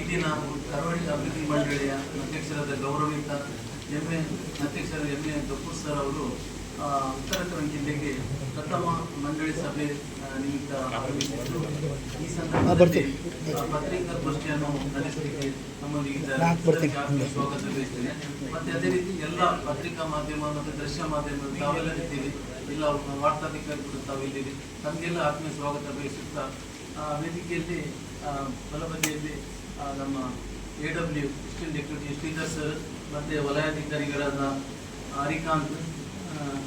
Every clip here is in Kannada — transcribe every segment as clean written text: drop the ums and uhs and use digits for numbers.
ಇಂದಿನ ಕರಾವಳಿ ಅಭಿವೃದ್ಧಿ ಮಂಡಳಿಯ ಅಧ್ಯಕ್ಷರಾದ ಗೌರವಿತ ಅಧ್ಯಕ್ಷರಾದ ಎಂ.ಎ. ಗಫೂರ್ ಸರ್ ಅವರು ಉತ್ತರ ಕನ್ನಡ ಜಿಲ್ಲೆಗೆ ಪ್ರಥಮ ಮಂಡಳಿ ಸಭೆ ನಿಮಿತ್ತ ಆಗಮಿಸಿದ್ದು ಈ ಸಂದರ್ಭದಲ್ಲಿ ಪತ್ರಿಕಾಗೋಷ್ಠಿಯನ್ನು ನಡೆಸಲಿಕ್ಕೆ ನಮ್ಮೊಂದಿಗೆ ಸ್ವಾಗತ ಬಯಸ್ತೇನೆ. ಮತ್ತೆ ಅದೇ ರೀತಿ ಎಲ್ಲ ಪತ್ರಿಕಾ ಮಾಧ್ಯಮ ಮತ್ತು ದೃಶ್ಯ ಮಾಧ್ಯಮ ತಾವೆಲ್ಲರಿದ್ದೀರಿ, ಎಲ್ಲ ವಾರ್ತಾಧಿಕಾರಿಗಳು ತಾವಿದ್ದೀರಿ, ತಮಗೆಲ್ಲ ಆತ್ಮೀಯ ಸ್ವಾಗತ ಬಯಸುತ್ತಾ ವೇದಿಕೆಯಲ್ಲಿ ಬಲಬದಿಯಲ್ಲಿ ನಮ್ಮ AW assistant deputy Shridhar sir ಮತ್ತು ವಲಯಾಧಿಕಾರಿಗಳಾದ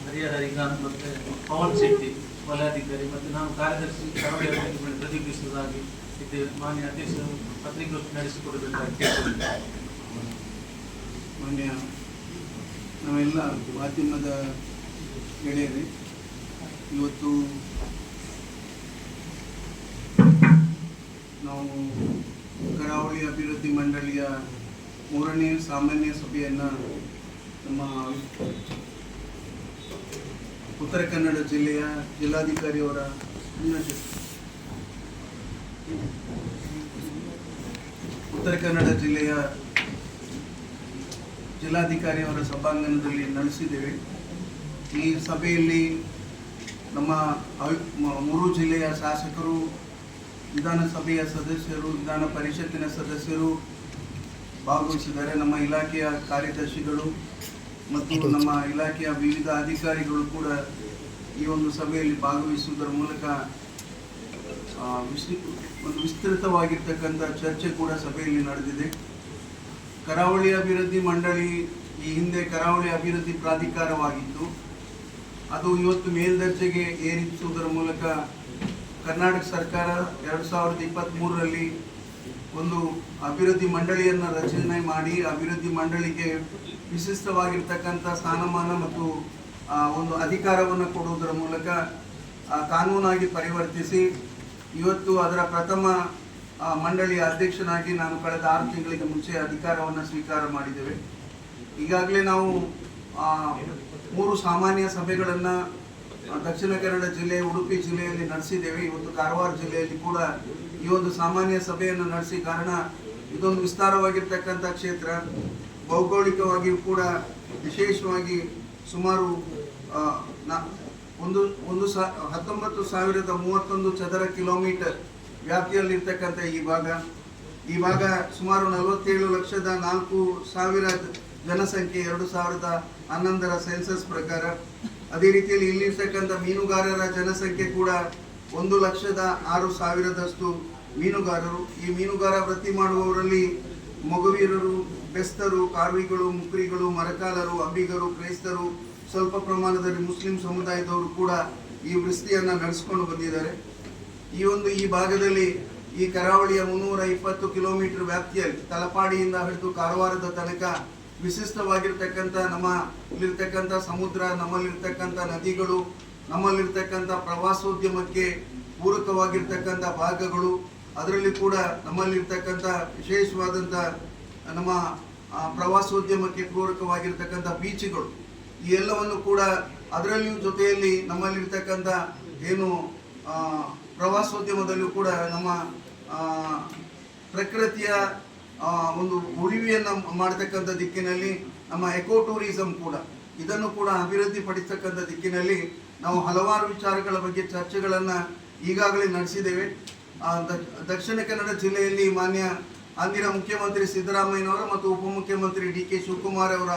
ಹರಿಹರ ಹರಿಕಾಂತ್ ಮತ್ತು ಪವನ್ ಶೆಟ್ಟಿ ವಲಯಾಧಿಕಾರಿ ಮತ್ತು ನಾನು ಕಾರ್ಯದರ್ಶಿ ಕರಾವಳಿ ಅಭಿವೃದ್ಧಿ ಪ್ರತಿನಿಧಿಸುವುದಾಗಿ ಇದ್ದೇವೆ. ಮಾನ್ಯ ಅಧ್ಯಕ್ಷರು ಪತ್ರಿಕಾಗೋಷ್ಠಿ ನಡೆಸಿಕೊಡಬೇಕಾಗಿ ಕೇಳಿಕೊಂಡಿದ್ದಾರೆ. ಮಾನ್ಯ ನಾವೆಲ್ಲ ಮಾಧ್ಯಮದ ಗೆಳೆಯರೇ, ಇವತ್ತು ನಾವು ಕರಾವಳಿ ಅಭಿವೃದ್ಧಿ ಮಂಡಳಿಯ 3ನೇ ಸಾಮಾನ್ಯ ಸಭೆಯನ್ನು ನಮ್ಮ ಉತ್ತರ ಕನ್ನಡ ಜಿಲ್ಲೆಯ ಜಿಲ್ಲಾಧಿಕಾರಿಯವರ ಸಭಾಂಗಣದಲ್ಲಿ ನಡೆಸಿದ್ದೇವೆ. ಈ ಸಭೆಯಲ್ಲಿ ನಮ್ಮ 3 ಜಿಲ್ಲೆಯ ಶಾಸಕರು, ವಿಧಾನಸಭೆಯ ಸದಸ್ಯರು, ವಿಧಾನ ಪರಿಷತ್ತಿನ ಸದಸ್ಯರು ಭಾಗವಹಿಸಿದ್ದಾರೆ. ನಮ್ಮ ಇಲಾಖೆಯ ಕಾರ್ಯದರ್ಶಿಗಳು ಮತ್ತು ನಮ್ಮ ಇಲಾಖೆಯ ವಿವಿಧ ಅಧಿಕಾರಿಗಳು ಕೂಡ ಈ ಒಂದು ಸಭೆಯಲ್ಲಿ ಭಾಗವಹಿಸುವುದರ ಮೂಲಕ ಒಂದು ವಿಸ್ತೃತವಾಗಿರ್ತಕ್ಕಂಥ ಚರ್ಚೆ ಕೂಡ ಸಭೆಯಲ್ಲಿ ನಡೆದಿದೆ. ಕರಾವಳಿ ಅಭಿವೃದ್ಧಿ ಮಂಡಳಿ ಈ ಹಿಂದೆ ಕರಾವಳಿ ಅಭಿವೃದ್ಧಿ ಪ್ರಾಧಿಕಾರವಾಗಿದ್ದು, ಅದು ಇವತ್ತು ಮೇಲ್ದರ್ಜೆಗೆ ಏರಿಸುವುದರ ಮೂಲಕ ಕರ್ನಾಟಕ ಸರ್ಕಾರ 2023ರಲ್ಲಿ ಒಂದು ಅಭಿವೃದ್ಧಿ ಮಂಡಳಿಯನ್ನು ರಚನೆ ಮಾಡಿ ಅಭಿವೃದ್ಧಿ ಮಂಡಳಿಗೆ ವಿಶಿಷ್ಟವಾಗಿರ್ತಕ್ಕಂಥ ಸ್ಥಾನಮಾನ ಮತ್ತು ಒಂದು ಅಧಿಕಾರವನ್ನು ಕೊಡುವುದರ ಮೂಲಕ ಕಾನೂನಾಗಿ ಪರಿವರ್ತಿಸಿ ಇವತ್ತು ಅದರ ಪ್ರಥಮ ಮಂಡಳಿಯ ಅಧ್ಯಕ್ಷನಾಗಿ ನಾನು ಕಳೆದ 6 ತಿಂಗಳಿಗೆ ಮುಂಚೆ ಅಧಿಕಾರವನ್ನು ಸ್ವೀಕಾರ ಮಾಡಿದ್ದೇವೆ. ಈಗಾಗಲೇ ನಾವು 3 ಸಾಮಾನ್ಯ ಸಭೆಗಳನ್ನು ದಕ್ಷಿಣ ಕನ್ನಡ ಜಿಲ್ಲೆ, ಉಡುಪಿ ಜಿಲ್ಲೆಯಲ್ಲಿ ನಡೆಸಿದ್ದೇವೆ. ಇವತ್ತು ಕಾರವಾರ ಜಿಲ್ಲೆಯಲ್ಲಿ ಕೂಡ ಈ ಒಂದು ಸಾಮಾನ್ಯ ಸಭೆಯನ್ನು ನಡೆಸಿ, ಕಾರಣ ಇದೊಂದು ವಿಸ್ತಾರವಾಗಿರ್ತಕ್ಕಂಥ ಕ್ಷೇತ್ರ, ಭೌಗೋಳಿಕವಾಗಿಯೂ ಕೂಡ ವಿಶೇಷವಾಗಿ ಸುಮಾರು 19,031 ಚದರ ಕಿಲೋಮೀಟರ್ ವ್ಯಾಪ್ತಿಯಲ್ಲಿರ್ತಕ್ಕಂಥ ಈ ಭಾಗ ಸುಮಾರು 47,04,000 ಜನಸಂಖ್ಯೆ 2011ರ ಸೆನ್ಸಸ್ ಪ್ರಕಾರ. ಅದೇ ರೀತಿಯಲ್ಲಿ ಇಲ್ಲಿರ್ತಕ್ಕಂಥ ಮೀನುಗಾರರ ಜನಸಂಖ್ಯೆ ಕೂಡ 1,06,000ದಷ್ಟು ಮೀನುಗಾರರು. ಈ ಮೀನುಗಾರ ವೃತ್ತಿ ಮಾಡುವವರಲ್ಲಿ ಮೊಗವೀರರು, ಬೆಸ್ತರು, ಕಾರ್ವಿಗಳು, ಮುಕ್ರಿಗಳು, ಮರಕಾಲರು, ಅಂಬಿಗರು, ಕ್ರೈಸ್ತರು, ಸ್ವಲ್ಪ ಪ್ರಮಾಣದಲ್ಲಿ ಮುಸ್ಲಿಂ ಸಮುದಾಯದವರು ಕೂಡ ಈ ವೃತ್ತಿಯನ್ನು ನಡೆಸಿಕೊಂಡು ಬಂದಿದ್ದಾರೆ. ಈ ಭಾಗದಲ್ಲಿ ಈ ಕರಾವಳಿಯ 320 ಕಿಲೋಮೀಟರ್ ವ್ಯಾಪ್ತಿಯಲ್ಲಿ ತಲಪಾಡಿಯಿಂದ ಹಿಡಿದು ಕಾರವಾರದ ತನಕ ವಿಶಿಷ್ಟವಾಗಿರ್ತಕ್ಕಂಥ ನಮ್ಮಲ್ಲಿರ್ತಕ್ಕಂಥ ಸಮುದ್ರ, ನಮ್ಮಲ್ಲಿರ್ತಕ್ಕಂಥ ನದಿಗಳು, ನಮ್ಮಲ್ಲಿರ್ತಕ್ಕಂಥ ಪ್ರವಾಸೋದ್ಯಮಕ್ಕೆ ಪೂರಕವಾಗಿರ್ತಕ್ಕಂಥ ಭಾಗಗಳು, ಅದರಲ್ಲಿ ಕೂಡ ನಮ್ಮಲ್ಲಿರ್ತಕ್ಕಂಥ ವಿಶೇಷವಾದಂಥ ನಮ್ಮ ಪ್ರವಾಸೋದ್ಯಮಕ್ಕೆ ಪೂರಕವಾಗಿರ್ತಕ್ಕಂಥ ಬೀಚ್ಗಳು, ಈ ಎಲ್ಲವನ್ನು ಕೂಡ ಅದರಲ್ಲಿಯೂ ಜೊತೆಯಲ್ಲಿ ನಮ್ಮಲ್ಲಿರ್ತಕ್ಕಂಥ ಏನು ಪ್ರವಾಸೋದ್ಯಮದಲ್ಲೂ ಕೂಡ ನಮ್ಮ ಪ್ರಕೃತಿಯ ಒಂದು ಉಳಿವಿಯನ್ನು ಮಾಡತಕ್ಕಂಥ ದಿಕ್ಕಿನಲ್ಲಿ ನಮ್ಮ ಎಕೋ ಟೂರಿಸಂ ಕೂಡ, ಇದನ್ನು ಕೂಡ ಅಭಿವೃದ್ಧಿ ಪಡಿಸ್ತಕ್ಕಂಥ ದಿಕ್ಕಿನಲ್ಲಿ ನಾವು ಹಲವಾರು ವಿಚಾರಗಳ ಬಗ್ಗೆ ಚರ್ಚೆಗಳನ್ನು ಈಗಾಗಲೇ ನಡೆಸಿದ್ದೇವೆ. ದಕ್ಷಿಣ ಕನ್ನಡ ಜಿಲ್ಲೆಯಲ್ಲಿ ಮಾನ್ಯ ಅಂದಿನ ಮುಖ್ಯಮಂತ್ರಿ ಸಿದ್ದರಾಮಯ್ಯನವರ ಮತ್ತು ಉಪಮುಖ್ಯಮಂತ್ರಿ D.K. ಶಿವಕುಮಾರ್ ಅವರ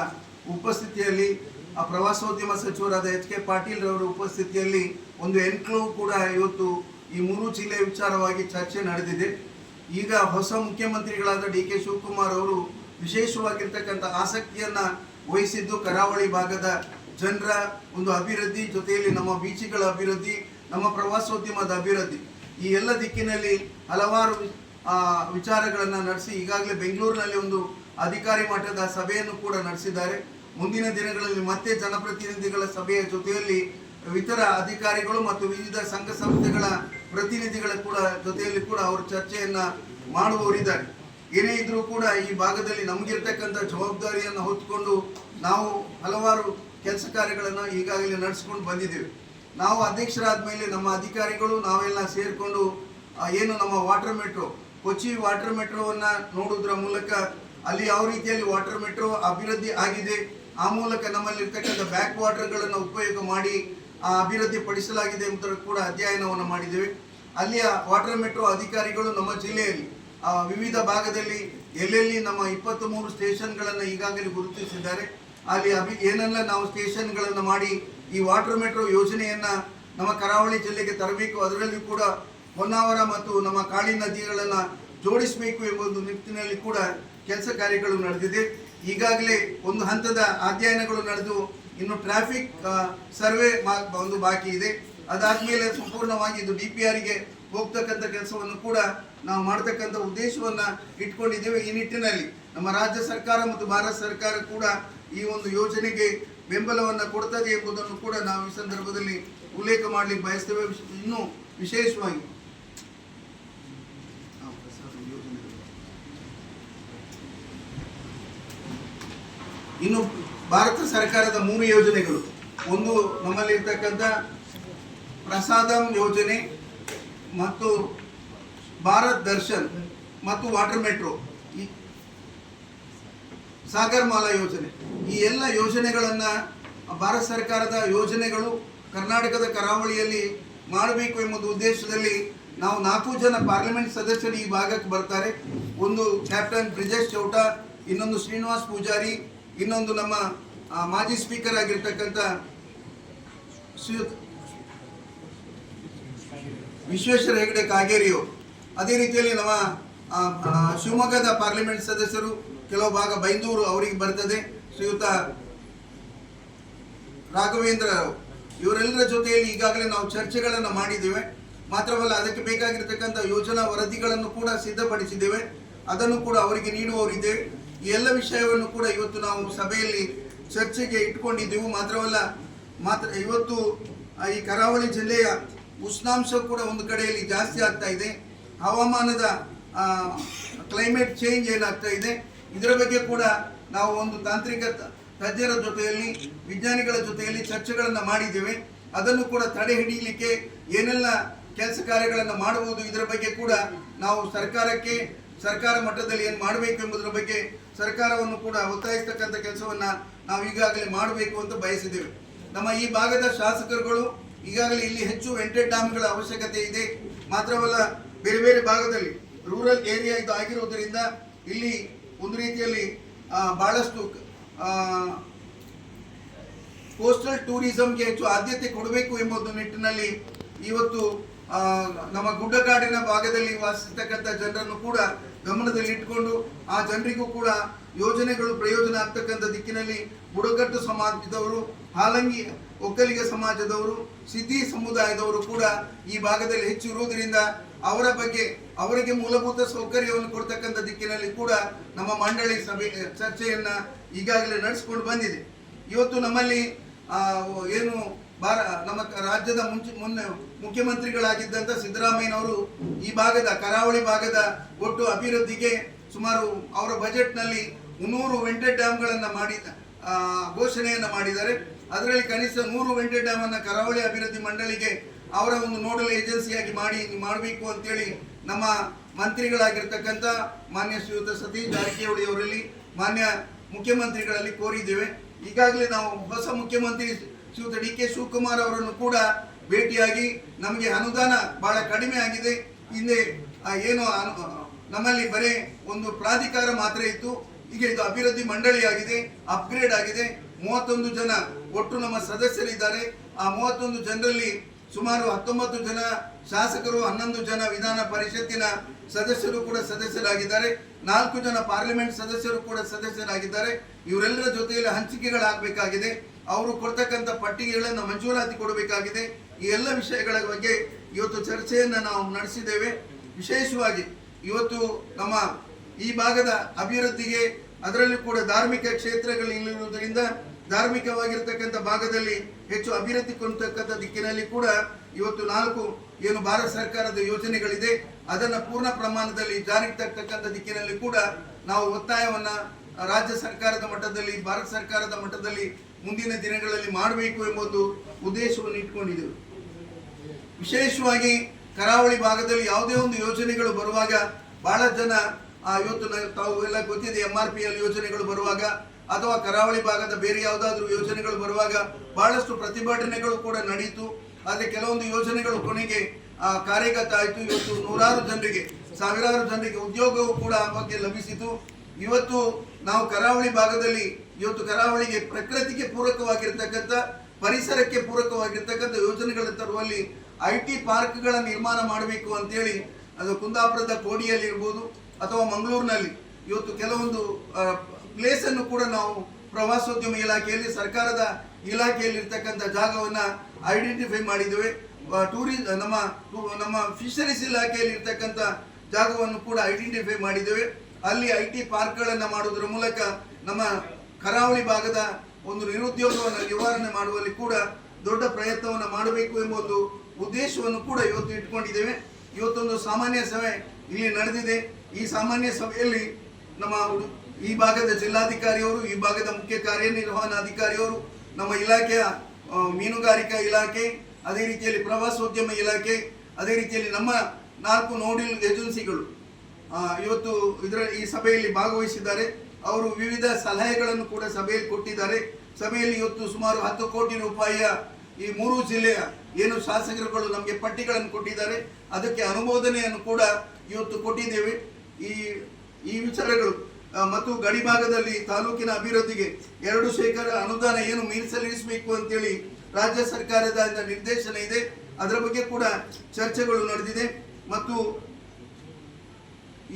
ಉಪಸ್ಥಿತಿಯಲ್ಲಿ, ಪ್ರವಾಸೋದ್ಯಮ ಸಚಿವರಾದ H.K. ಪಾಟೀಲ್ ರವರ ಉಪಸ್ಥಿತಿಯಲ್ಲಿ ಒಂದು ಎನ್ಕ್ಲೇವ್ ಕೂಡ ಇವತ್ತು ಈ 3 ಜಿಲ್ಲೆಯ ವಿಚಾರವಾಗಿ ಚರ್ಚೆ ನಡೆದಿದೆ. ಈಗ ಹೊಸ ಮುಖ್ಯಮಂತ್ರಿಗಳಾದ D.K. ಶಿವಕುಮಾರ್ ಅವರು ವಿಶೇಷವಾಗಿರ್ತಕ್ಕಂಥ ಆಸಕ್ತಿಯನ್ನು ವಹಿಸಿದ್ದು ಕರಾವಳಿ ಭಾಗದ ಜನರ ಒಂದು ಅಭಿವೃದ್ಧಿ, ಜೊತೆಯಲ್ಲಿ ನಮ್ಮ ಬೀಚಿಗಳ ಅಭಿವೃದ್ಧಿ, ನಮ್ಮ ಪ್ರವಾಸೋದ್ಯಮದ ಅಭಿವೃದ್ಧಿ, ಈ ಎಲ್ಲ ದಿಕ್ಕಿನಲ್ಲಿ ಹಲವಾರು ವಿಚಾರಗಳನ್ನು ನಡೆಸಿ ಈಗಾಗಲೇ ಬೆಂಗಳೂರಿನಲ್ಲಿ ಒಂದು ಅಧಿಕಾರಿ ಮಟ್ಟದ ಸಭೆಯನ್ನು ಕೂಡ ನಡೆಸಿದ್ದಾರೆ. ಮುಂದಿನ ದಿನಗಳಲ್ಲಿ ಮತ್ತೆ ಜನಪ್ರತಿನಿಧಿಗಳ ಸಭೆಯ ಜೊತೆಯಲ್ಲಿ ಇತರ ಅಧಿಕಾರಿಗಳು ಮತ್ತು ವಿವಿಧ ಸಂಘ ಸಂಸ್ಥೆಗಳ ಪ್ರತಿನಿಧಿಗಳ ಕೂಡ ಜೊತೆಯಲ್ಲಿ ಕೂಡ ಅವರು ಚರ್ಚೆಯನ್ನು ಮಾಡುವವರಿದ್ದಾರೆ. ಏನೇ ಇದ್ರೂ ಕೂಡ ಈ ಭಾಗದಲ್ಲಿ ನಮಗಿರ್ತಕ್ಕಂಥ ಜವಾಬ್ದಾರಿಯನ್ನು ಹೊತ್ತುಕೊಂಡು ನಾವು ಹಲವಾರು ಕೆಲಸ ಕಾರ್ಯಗಳನ್ನು ಈಗಾಗಲೇ ನಡೆಸ್ಕೊಂಡು ಬಂದಿದ್ದೇವೆ. ನಾವು ಅಧ್ಯಕ್ಷರಾದ ಮೇಲೆ ನಮ್ಮ ಅಧಿಕಾರಿಗಳು ನಾವೆಲ್ಲ ಸೇರಿಕೊಂಡು ಏನು ನಮ್ಮ ವಾಟರ್ ಮೆಟ್ರೋ ಕೊಚ್ಚಿ ವಾಟರ್ ಮೆಟ್ರೋವನ್ನು ನೋಡುವುದರ ಮೂಲಕ ಅಲ್ಲಿ ಯಾವ ರೀತಿಯಲ್ಲಿ ವಾಟರ್ ಮೆಟ್ರೋ ಅಭಿವೃದ್ಧಿ ಆಗಿದೆ, ಆ ಮೂಲಕ ನಮ್ಮಲ್ಲಿರ್ತಕ್ಕಂಥ ಬ್ಯಾಕ್ ವಾಟರ್ಗಳನ್ನು ಉಪಯೋಗ ಮಾಡಿ ಅಭಿವೃದ್ಧಿ ಪಡಿಸಲಾಗಿದೆ ಎಂಬುದರ ಕೂಡ ಅಧ್ಯಯನವನ್ನು ಮಾಡಿದ್ದೇವೆ. ಅಲ್ಲಿಯ ವಾಟರ್ ಮೆಟ್ರೋ ಅಧಿಕಾರಿಗಳು ನಮ್ಮ ಜಿಲ್ಲೆಯಲ್ಲಿ ವಿವಿಧ ಭಾಗದಲ್ಲಿ ಎಲ್ಲೆಲ್ಲಿ ನಮ್ಮ 23 ಸ್ಟೇಷನ್ಗಳನ್ನು ಈಗಾಗಲೇ ಗುರುತಿಸಿದ್ದಾರೆ. ಅಲ್ಲಿ ಏನೆಲ್ಲ ನಾವು ಸ್ಟೇಷನ್ಗಳನ್ನು ಮಾಡಿ ಈ ವಾಟರ್ ಮೆಟ್ರೋ ಯೋಜನೆಯನ್ನು ನಮ್ಮ ಕರಾವಳಿ ಜಿಲ್ಲೆಗೆ ತರಬೇಕು, ಅದರಲ್ಲಿ ಕೂಡ ಹೊನ್ನಾವರ ಮತ್ತು ನಮ್ಮ ಕಾಳಿ ನದಿಗಳನ್ನು ಜೋಡಿಸಬೇಕು ಎಂಬ ಒಂದು ನಿಟ್ಟಿನಲ್ಲಿ ಕೂಡ ಕೆಲಸ ಕಾರ್ಯಗಳು ನಡೆದಿದೆ. ಈಗಾಗಲೇ ಒಂದು ಹಂತದ ಅಧ್ಯಯನಗಳು ನಡೆದು ಇನ್ನು ಟ್ರಾಫಿಕ್ ಸರ್ವೆ ಒಂದು ಬಾಕಿ ಇದೆ. ಅದಾದಮೇಲೆ ಸಂಪೂರ್ಣವಾಗಿ ಇದು DPRಗೆ ಹೋಗ್ತಕ್ಕಂಥ ಕೆಲಸವನ್ನು ಕೂಡ ನಾವು ಮಾಡ್ತಕ್ಕಂಥ ಉದ್ದೇಶವನ್ನು ಇಟ್ಕೊಂಡಿದ್ದೇವೆ. ಈ ನಿಟ್ಟಿನಲ್ಲಿ ನಮ್ಮ ರಾಜ್ಯ ಸರ್ಕಾರ ಮತ್ತು ಭಾರತ ಸರ್ಕಾರ ಕೂಡ ಈ ಒಂದು ಯೋಜನೆಗೆ ಬೆಂಬಲವನ್ನು ಕೊಡ್ತದೆ ಎಂಬುದನ್ನು ಕೂಡ ನಾವು ಈ ಸಂದರ್ಭದಲ್ಲಿ ಉಲ್ಲೇಖ ಮಾಡಲಿಕ್ಕೆ ಬಯಸ್ತೇವೆ. ಇನ್ನು ವಿಶೇಷವಾಗಿ ಇನ್ನು ಭಾರತ ಸರ್ಕಾರದ 3 ಯೋಜನೆಗಳು, ಒಂದು ನಮ್ಮಲ್ಲಿರ್ತಕ್ಕಂಥ ಪ್ರಸಾದಂ ಯೋಜನೆ ಮತ್ತು ಭಾರತ್ ದರ್ಶನ್ ಮತ್ತು ವಾಟರ್ ಮೆಟ್ರೋ, ಈ ಸಾಗರ್ ಮಾಲಾ ಯೋಜನೆ, ಈ ಎಲ್ಲ ಯೋಜನೆಗಳನ್ನು ಭಾರತ ಸರ್ಕಾರದ ಯೋಜನೆಗಳು ಕರ್ನಾಟಕದ ಕರಾವಳಿಯಲ್ಲಿ ಮಾಡಬೇಕು ಎಂಬುದು ಉದ್ದೇಶದಲ್ಲಿ ನಾವು 4 ಜನ ಪಾರ್ಲಿಮೆಂಟ್ ಸದಸ್ಯರು ಈ ಭಾಗಕ್ಕೆ ಬರ್ತಾರೆ. ಒಂದು ಕ್ಯಾಪ್ಟನ್ ಬ್ರಿಜೇಶ್ ಚೌಟಾ, ಇನ್ನೊಂದು ಶ್ರೀನಿವಾಸ್ ಪೂಜಾರಿ, ಇನ್ನೊಂದು ನಮ್ಮ ಮಾಜಿ ಸ್ಪೀಕರ್ ಆಗಿರ್ತಕ್ಕಂಥ ವಿಶ್ವೇಶ್ವರ ಹೆಗಡೆ ಕಾಗೇರಿಯು, ಅದೇ ರೀತಿಯಲ್ಲಿ ನಮ್ಮ ಶಿವಮೊಗ್ಗದ ಪಾರ್ಲಿಮೆಂಟ್ ಸದಸ್ಯರು, ಕೆಲವು ಭಾಗ ಬೈಂದೂರು ಅವರಿಗೆ ಬರ್ತದೆ, ಶ್ರೀಯುತ ರಾಘವೇಂದ್ರ ರಾವ್, ಇವರೆಲ್ಲರ ಜೊತೆಯಲ್ಲಿ ಈಗಾಗಲೇ ನಾವು ಚರ್ಚೆಗಳನ್ನು ಮಾಡಿದ್ದೇವೆ. ಮಾತ್ರವಲ್ಲ, ಅದಕ್ಕೆ ಬೇಕಾಗಿರ್ತಕ್ಕಂಥ ಯೋಜನಾ ವರದಿಗಳನ್ನು ಕೂಡ ಸಿದ್ಧಪಡಿಸಿದ್ದೇವೆ, ಅದನ್ನು ಕೂಡ ಅವರಿಗೆ ನೀಡುವವರಿದ್ದೇವೆ. ಈ ಎಲ್ಲ ವಿಷಯವನ್ನು ಕೂಡ ಇವತ್ತು ನಾವು ಸಭೆಯಲ್ಲಿ ಚರ್ಚೆಗೆ ಇಟ್ಕೊಂಡಿದ್ದೆವು. ಮಾತ್ರವಲ್ಲ, ಇವತ್ತು ಈ ಕರಾವಳಿ ಜಿಲ್ಲೆಯ ಉಷ್ಣಾಂಶ ಕೂಡ ಒಂದು ಕಡೆಯಲ್ಲಿ ಜಾಸ್ತಿ ಆಗ್ತಾ ಇದೆ. ಹವಾಮಾನದ ಕ್ಲೈಮೇಟ್ ಚೇಂಜ್ ಏನಾಗ್ತಾ ಇದೆ, ಇದರ ಬಗ್ಗೆ ಕೂಡ ನಾವು ಒಂದು ತಾಂತ್ರಿಕ ತಜ್ಞರ ಜೊತೆಯಲ್ಲಿ, ವಿಜ್ಞಾನಿಗಳ ಜೊತೆಯಲ್ಲಿ ಚರ್ಚೆಗಳನ್ನು ಮಾಡಿದ್ದೇವೆ. ಅದನ್ನು ಕೂಡ ತಡೆ ಹಿಡಿಯಲಿಕ್ಕೆ ಏನೆಲ್ಲ ಕೆಲಸ ಕಾರ್ಯಗಳನ್ನು ಮಾಡಬಹುದು, ಇದರ ಬಗ್ಗೆ ಕೂಡ ನಾವು ಸರ್ಕಾರ ಮಟ್ಟದಲ್ಲಿ ಏನು ಮಾಡಬೇಕು ಎಂಬುದರ ಬಗ್ಗೆ ಸರ್ಕಾರವನ್ನು ಕೂಡ ಒತ್ತಾಯಿಸ್ತಕ್ಕಂಥ ಕೆಲಸವನ್ನು ನಾವು ಈಗಾಗಲೇ ಮಾಡಬೇಕು ಅಂತ ಬಯಸಿದ್ದೇವೆ. ನಮ್ಮ ಈ ಭಾಗದ ಶಾಸಕರುಗಳು ಈಗಾಗಲೇ ಇಲ್ಲಿ ಹೆಚ್ಚು ವೆಂಟೆಡ್ ಡ್ಯಾಮ್ಗಳ ಅವಶ್ಯಕತೆ ಇದೆ. ಮಾತ್ರವಲ್ಲ, ಬೇರೆ ಬೇರೆ ಭಾಗದಲ್ಲಿ ರೂರಲ್ ಏರಿಯಾ ಇದು ಆಗಿರುವುದರಿಂದ ಇಲ್ಲಿ ಒಂದು ರೀತಿಯಲ್ಲಿ ಬಹಳಷ್ಟು ಕೋಸ್ಟಲ್ ಟೂರಿಸಂಗೆ ಹೆಚ್ಚು ಆದ್ಯತೆ ಕೊಡಬೇಕು ಎಂಬ ನಿಟ್ಟಿನಲ್ಲಿ ಇವತ್ತು ನಮ್ಮ ಗುಡ್ಡಗಾಡಿನ ಭಾಗದಲ್ಲಿ ವಾಸಿಸತಕ್ಕಂಥ ಜನರನ್ನು ಕೂಡ ಗಮನದಲ್ಲಿಟ್ಟುಕೊಂಡು ಆ ಜನರಿಗೂ ಕೂಡ ಯೋಜನೆಗಳು ಪ್ರಯೋಜನ ಆಗ್ತಕ್ಕಂಥ ದಿಕ್ಕಿನಲ್ಲಿ ಬುಡಕಟ್ಟು ಸಮಾಜದವರು, ಹಾಲಂಗಿ ಒಕ್ಕಲಿಗ ಸಮಾಜದವರು, ಸಿದ್ದಿ ಸಮುದಾಯದವರು ಕೂಡ ಈ ಭಾಗದಲ್ಲಿ ಹೆಚ್ಚು ಇರುವುದರಿಂದ ಅವರಿಗೆ ಮೂಲಭೂತ ಸೌಕರ್ಯವನ್ನು ಕೊಡ್ತಕ್ಕಂಥ ದಿಕ್ಕಿನಲ್ಲಿ ಕೂಡ ನಮ್ಮ ಮಂಡಳಿ ಚರ್ಚೆಯನ್ನ ಈಗಾಗಲೇ ನಡೆಸಿಕೊಂಡು ಬಂದಿದೆ. ಇವತ್ತು ನಮ್ಮಲ್ಲಿ ಏನು ನಮ್ಮ ರಾಜ್ಯದ ಮುಖ್ಯಮಂತ್ರಿಗಳಾಗಿದ್ದಂಥ ಸಿದ್ದರಾಮಯ್ಯನವರು ಈ ಭಾಗದ ಕರಾವಳಿ ಭಾಗದ ಒಟ್ಟು ಅಭಿವೃದ್ಧಿಗೆ ಸುಮಾರು ಅವರ ಬಜೆಟ್ನಲ್ಲಿ 300 ವೆಂಟೆಡ್ ಡ್ಯಾಮ್ಗಳನ್ನು ಘೋಷಣೆಯನ್ನು ಮಾಡಿದ್ದಾರೆ. ಅದರಲ್ಲಿ ಕನಿಷ್ಠ 100 ವೆಂಟೆಡ್ ಡ್ಯಾಮ್ ಅನ್ನು ಕರಾವಳಿ ಅಭಿವೃದ್ಧಿ ಮಂಡಳಿಗೆ ಅವರ ಒಂದು ನೋಡಲ್ ಏಜೆನ್ಸಿಯಾಗಿ ಮಾಡಬೇಕು ಅಂತೇಳಿ ನಮ್ಮ ಮಂತ್ರಿಗಳಾಗಿರ್ತಕ್ಕಂಥ ಮಾನ್ಯ ಶ್ರೀಯುತ ಸತೀಶ್ ಜಾರಕಿಹೊಳಿ ಅವರಲ್ಲಿ, ಮಾನ್ಯ ಮುಖ್ಯಮಂತ್ರಿಗಳಲ್ಲಿ ಕೋರಿದ್ದೇವೆ. ಈಗಾಗಲೇ ನಾವು ಹೊಸ ಮುಖ್ಯಮಂತ್ರಿ ಶ್ರೀಯುತ DK ಶಿವಕುಮಾರ್ ಅವರನ್ನು ಕೂಡ ಭೇಟಿಯಾಗಿ ನಮಗೆ ಅನುದಾನ ಬಹಳ ಕಡಿಮೆ ಆಗಿದೆ, ಹಿಂದೆ ಏನು ನಮ್ಮಲ್ಲಿ ಬರೀ ಒಂದು ಪ್ರಾಧಿಕಾರ ಮಾತ್ರ ಇತ್ತು, ಈಗ ಇದು ಅಭಿವೃದ್ಧಿ ಮಂಡಳಿ ಆಗಿದೆ, ಅಪ್ಗ್ರೇಡ್ ಆಗಿದೆ. 31 ಜನ ಒಟ್ಟು ನಮ್ಮ ಸದಸ್ಯರಿದ್ದಾರೆ. ಆ 31 ಜನರಲ್ಲಿ ಸುಮಾರು 19 ಜನ ಶಾಸಕರು, 11 ಜನ ವಿಧಾನ ಪರಿಷತ್ತಿನ ಸದಸ್ಯರು ಕೂಡ ಸದಸ್ಯರಾಗಿದ್ದಾರೆ, 4 ಜನ ಪಾರ್ಲಿಮೆಂಟ್ ಸದಸ್ಯರು ಕೂಡ ಸದಸ್ಯರಾಗಿದ್ದಾರೆ. ಇವರೆಲ್ಲರ ಜೊತೆಯಲ್ಲಿ ಹಂಚಿಕೆಗಳಾಗಬೇಕಾಗಿದೆ, ಅವರು ಕೊಡ್ತಕ್ಕಂಥ ಪಟ್ಟಿಗೆಗಳನ್ನು ಮಂಜೂರಾತಿ ಕೊಡಬೇಕಾಗಿದೆ. ಈ ಎಲ್ಲ ವಿಷಯಗಳ ಬಗ್ಗೆ ಇವತ್ತು ಚರ್ಚೆಯನ್ನು ನಾವು ನಡೆಸಿದ್ದೇವೆ. ವಿಶೇಷವಾಗಿ ಇವತ್ತು ನಮ್ಮ ಈ ಭಾಗದ ಅಭಿವೃದ್ಧಿಗೆ, ಅದರಲ್ಲೂ ಕೂಡ ಧಾರ್ಮಿಕ ಕ್ಷೇತ್ರಗಳಿರುವುದರಿಂದ ಧಾರ್ಮಿಕವಾಗಿರ್ತಕ್ಕಂಥ ಭಾಗದಲ್ಲಿ ಹೆಚ್ಚು ಅಭಿವೃದ್ಧಿ ಕೊಂಡತಕ್ಕಂಥ ದಿಕ್ಕಿನಲ್ಲಿ ಕೂಡ ಇವತ್ತು 4 ಏನು ಭಾರತ ಸರ್ಕಾರದ ಯೋಜನೆಗಳಿದೆ ಅದನ್ನು ಪೂರ್ಣ ಪ್ರಮಾಣದಲ್ಲಿ ಜಾರಿಗೆ ತರ್ತಕ್ಕಂಥ ದಿಕ್ಕಿನಲ್ಲಿ ಕೂಡ ನಾವು ಒತ್ತಾಯವನ್ನು ರಾಜ್ಯ ಸರ್ಕಾರದ ಮಟ್ಟದಲ್ಲಿ, ಭಾರತ ಸರ್ಕಾರದ ಮಟ್ಟದಲ್ಲಿ ಮುಂದಿನ ದಿನಗಳಲ್ಲಿ ಮಾಡಬೇಕು ಎಂಬುದು ಉದ್ದೇಶವನ್ನು ಇಟ್ಕೊಂಡಿದ್ದೆವು. ವಿಶೇಷವಾಗಿ ಕರಾವಳಿ ಭಾಗದಲ್ಲಿ ಯಾವುದೇ ಒಂದು ಯೋಜನೆಗಳು ಬರುವಾಗ ಬಹಳ ಜನ ಇವತ್ತು ತಾವು ಎಲ್ಲ ಗೊತ್ತಿದೆ MRPL ಯೋಜನೆಗಳು ಬರುವಾಗ ಅಥವಾ ಕರಾವಳಿ ಭಾಗದ ಬೇರೆ ಯಾವುದಾದ್ರೂ ಯೋಜನೆಗಳು ಬರುವಾಗ ಬಹಳಷ್ಟು ಪ್ರತಿಭಟನೆಗಳು ಕೂಡ ನಡೆಯಿತು. ಆದರೆ ಕೆಲವೊಂದು ಯೋಜನೆಗಳು ಕೊನೆಗೆ ಕಾರ್ಯಗತ ಆಯಿತು. ಇವತ್ತು ನೂರಾರು ಜನರಿಗೆ, ಸಾವಿರಾರು ಜನರಿಗೆ ಉದ್ಯೋಗವೂ ಕೂಡ ಆ ಬಗ್ಗೆ ಲಭಿಸಿತು. ಇವತ್ತು ನಾವು ಕರಾವಳಿ ಭಾಗದಲ್ಲಿ ಇವತ್ತು ಕರಾವಳಿಗೆ ಪ್ರಕೃತಿಗೆ ಪೂರಕವಾಗಿರ್ತಕ್ಕಂಥ, ಪರಿಸರಕ್ಕೆ ಪೂರಕವಾಗಿರ್ತಕ್ಕಂಥ ಯೋಜನೆಗಳನ್ನು ತರುವಲ್ಲಿ IT ಪಾರ್ಕ್ಗಳ ನಿರ್ಮಾಣ ಮಾಡಬೇಕು ಅಂತೇಳಿ, ಅದು ಕುಂದಾಪುರದ ಕೋಡಿಯಲ್ಲಿ ಇರ್ಬೋದು ಅಥವಾ ಮಂಗಳೂರಿನಲ್ಲಿ ಇವತ್ತು ಕೆಲವೊಂದು ಪ್ಲೇಸನ್ನು ಕೂಡ ನಾವು ಪ್ರವಾಸೋದ್ಯಮ ಇಲಾಖೆಯಲ್ಲಿ, ಸರ್ಕಾರದ ಇಲಾಖೆಯಲ್ಲಿ ಇರ್ತಕ್ಕಂಥ ಜಾಗವನ್ನು ಐಡೆಂಟಿಫೈ ಮಾಡಿದ್ದೇವೆ. ನಮ್ಮ ಫಿಶರೀಸ್ ಇಲಾಖೆಯಲ್ಲಿ ಇರ್ತಕ್ಕಂಥ ಜಾಗವನ್ನು ಕೂಡ ಐಡೆಂಟಿಫೈ ಮಾಡಿದ್ದೇವೆ. ಅಲ್ಲಿ IT ಪಾರ್ಕ್ಗಳನ್ನು ಮಾಡುವುದರ ಮೂಲಕ ನಮ್ಮ ಕರಾವಳಿ ಭಾಗದ ಒಂದು ನಿರುದ್ಯೋಗವನ್ನು ನಿವಾರಣೆ ಮಾಡುವಲ್ಲಿ ಕೂಡ ದೊಡ್ಡ ಪ್ರಯತ್ನವನ್ನು ಮಾಡಬೇಕು ಎಂಬ ಒಂದು ಉದ್ದೇಶವನ್ನು ಕೂಡ ಇವತ್ತು ಇಟ್ಕೊಂಡಿದ್ದೇವೆ. ಇವತ್ತೊಂದು ಸಾಮಾನ್ಯ ಸಭೆ ಇಲ್ಲಿ ನಡೆದಿದೆ. ಈ ಸಾಮಾನ್ಯ ಸಭೆಯಲ್ಲಿ ನಮ್ಮ ಈ ಭಾಗದ ಜಿಲ್ಲಾಧಿಕಾರಿಯವರು, ಈ ಭಾಗದ ಮುಖ್ಯ ಕಾರ್ಯನಿರ್ವಹಣಾಧಿಕಾರಿಯವರು, ನಮ್ಮ ಇಲಾಖೆಯ ಮೀನುಗಾರಿಕಾ ಇಲಾಖೆ, ಅದೇ ರೀತಿಯಲ್ಲಿ ಪ್ರವಾಸೋದ್ಯಮ ಇಲಾಖೆ, ಅದೇ ರೀತಿಯಲ್ಲಿ ನಮ್ಮ 4 ನೋಡಲ್ ಏಜೆನ್ಸಿಗಳು ಇವತ್ತು ಈ ಸಭೆಯಲ್ಲಿ ಭಾಗವಹಿಸಿದ್ದಾರೆ. ಅವರು ವಿವಿಧ ಸಲಹೆಗಳನ್ನು ಕೂಡ ಸಭೆಯಲ್ಲಿ ಕೊಟ್ಟಿದ್ದಾರೆ. ಸಭೆಯಲ್ಲಿ ಇವತ್ತು ಸುಮಾರು 10 ಕೋಟಿ ರೂಪಾಯಿಯ ಈ 3 ಜಿಲ್ಲೆಯ ಏನು ಶಾಸಕರುಗಳು ನಮಗೆ ಪಟ್ಟಿಗಳನ್ನು ಕೊಟ್ಟಿದ್ದಾರೆ, ಅದಕ್ಕೆ ಅನುಮೋದನೆಯನ್ನು ಕೂಡ ಇವತ್ತು ಕೊಟ್ಟಿದ್ದೇವೆ. ಈ ವಿಚಾರಗಳು ಮತ್ತು ಗಡಿ ಭಾಗದಲ್ಲಿ ತಾಲೂಕಿನ ಅಭಿವೃದ್ಧಿಗೆ 2% ಅನುದಾನ ಏನು ಮೀಸಲಿರಿಸಬೇಕು ಅಂತೇಳಿ ರಾಜ್ಯ ಸರ್ಕಾರದ ನಿರ್ದೇಶನ ಇದೆ. ಅದರ ಬಗ್ಗೆ ಕೂಡ ಚರ್ಚೆಗಳು ನಡೆದಿದೆ. ಮತ್ತು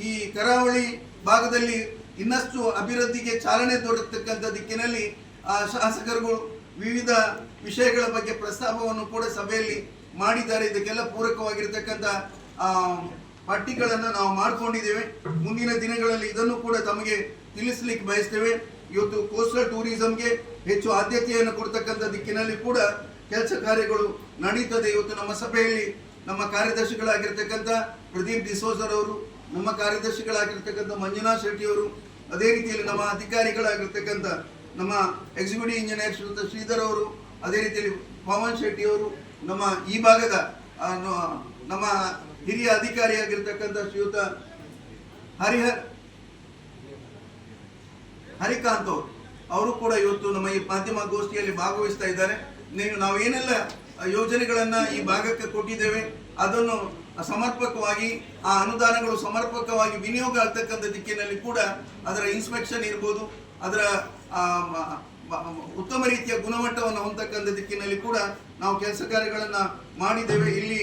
ಈ ಕರಾವಳಿ ಭಾಗದಲ್ಲಿ ಇನ್ನಷ್ಟು ಅಭಿವೃದ್ಧಿಗೆ ಚಾಲನೆ ದೊರೆತಕ್ಕಂಥ ದಿಕ್ಕಿನಲ್ಲಿ ಶಾಸಕರುಗಳು ವಿವಿಧ ವಿಷಯಗಳ ಬಗ್ಗೆ ಪ್ರಸ್ತಾಪವನ್ನು ಕೂಡ ಸಭೆಯಲ್ಲಿ ಮಾಡಿದ್ದಾರೆ. ಇದಕ್ಕೆಲ್ಲ ಪೂರಕವಾಗಿರ್ತಕ್ಕಂಥ ಪಟ್ಟಿಗಳನ್ನು ನಾವು ಮಾಡಿಕೊಂಡಿದ್ದೇವೆ. ಮುಂದಿನ ದಿನಗಳಲ್ಲಿ ಇದನ್ನು ಕೂಡ ತಮಗೆ ತಿಳಿಸಲಿಕ್ಕೆ ಬಯಸ್ತೇವೆ. ಇವತ್ತು ಕೋಸ್ಟಲ್ ಟೂರಿಸಂಗೆ ಹೆಚ್ಚು ಆದ್ಯತೆಯನ್ನು ಕೊಡ್ತಕ್ಕಂಥ ದಿಕ್ಕಿನಲ್ಲಿ ಕೂಡ ಕೆಲಸ ಕಾರ್ಯಗಳು ನಡೀತದೆ. ಇವತ್ತು ನಮ್ಮ ಸಭೆಯಲ್ಲಿ ನಮ್ಮ ಕಾರ್ಯದರ್ಶಿಗಳಾಗಿರ್ತಕ್ಕಂಥ ಪ್ರದೀಪ್ ಡಿಸೋಜರ್ ಅವರು, ನಮ್ಮ ಕಾರ್ಯದರ್ಶಿಗಳಾಗಿರ್ತಕ್ಕಂಥ ಮಂಜುನಾಥ್ ಶೆಟ್ಟಿಯವರು, ಅದೇ ರೀತಿಯಲ್ಲಿ ನಮ್ಮ ಅಧಿಕಾರಿಗಳಾಗಿರ್ತಕ್ಕಂಥ ನಮ್ಮ ಎಕ್ಸಿಕ್ಯೂಟಿವ್ ಇಂಜಿನಿಯರ್ ಶ್ರೀಧರ್ ಅವರು, ಅದೇ ರೀತಿಯಲ್ಲಿ ಪವನ್ ಶೆಟ್ಟಿಯವರು, ನಮ್ಮ ಈ ಭಾಗದ ನಮ್ಮ ಹಿರಿಯ ಅಧಿಕಾರಿಯಾಗಿರ್ತಕ್ಕಂಥ ಶ್ರೀಯುತ ಹರಿಕಾಂತ್ ಅವರು ಕೂಡ ಇವತ್ತು ನಮ್ಮ ಈ ಮಾಧ್ಯಮ ಗೋಷ್ಠಿಯಲ್ಲಿ ಭಾಗವಹಿಸ್ತಾ ಇದ್ದಾರೆ. ನಾವೇನೆಲ್ಲ ಯೋಜನೆಗಳನ್ನು ಈ ಭಾಗಕ್ಕೆ ಕೊಟ್ಟಿದ್ದೇವೆ ಅದನ್ನು ಸಮರ್ಪಕವಾಗಿ, ಆ ಅನುದಾನಗಳು ಸಮರ್ಪಕವಾಗಿ ವಿನಿಯೋಗ ಆಗ್ತಕ್ಕಂಥ ದಿಕ್ಕಿನಲ್ಲಿ ಕೂಡ ಅದರ ಇನ್ಸ್ಪೆಕ್ಷನ್ ಇರ್ಬೋದು, ಅದರ ಉತ್ತಮ ರೀತಿಯ ಗುಣಮಟ್ಟವನ್ನು ಹೊಂದತಕ್ಕಂಥ ದಿಕ್ಕಿನಲ್ಲಿ ಕೂಡ ನಾವು ಕೆಲಸ ಕಾರ್ಯಗಳನ್ನು ಮಾಡಿದ್ದೇವೆ. ಇಲ್ಲಿ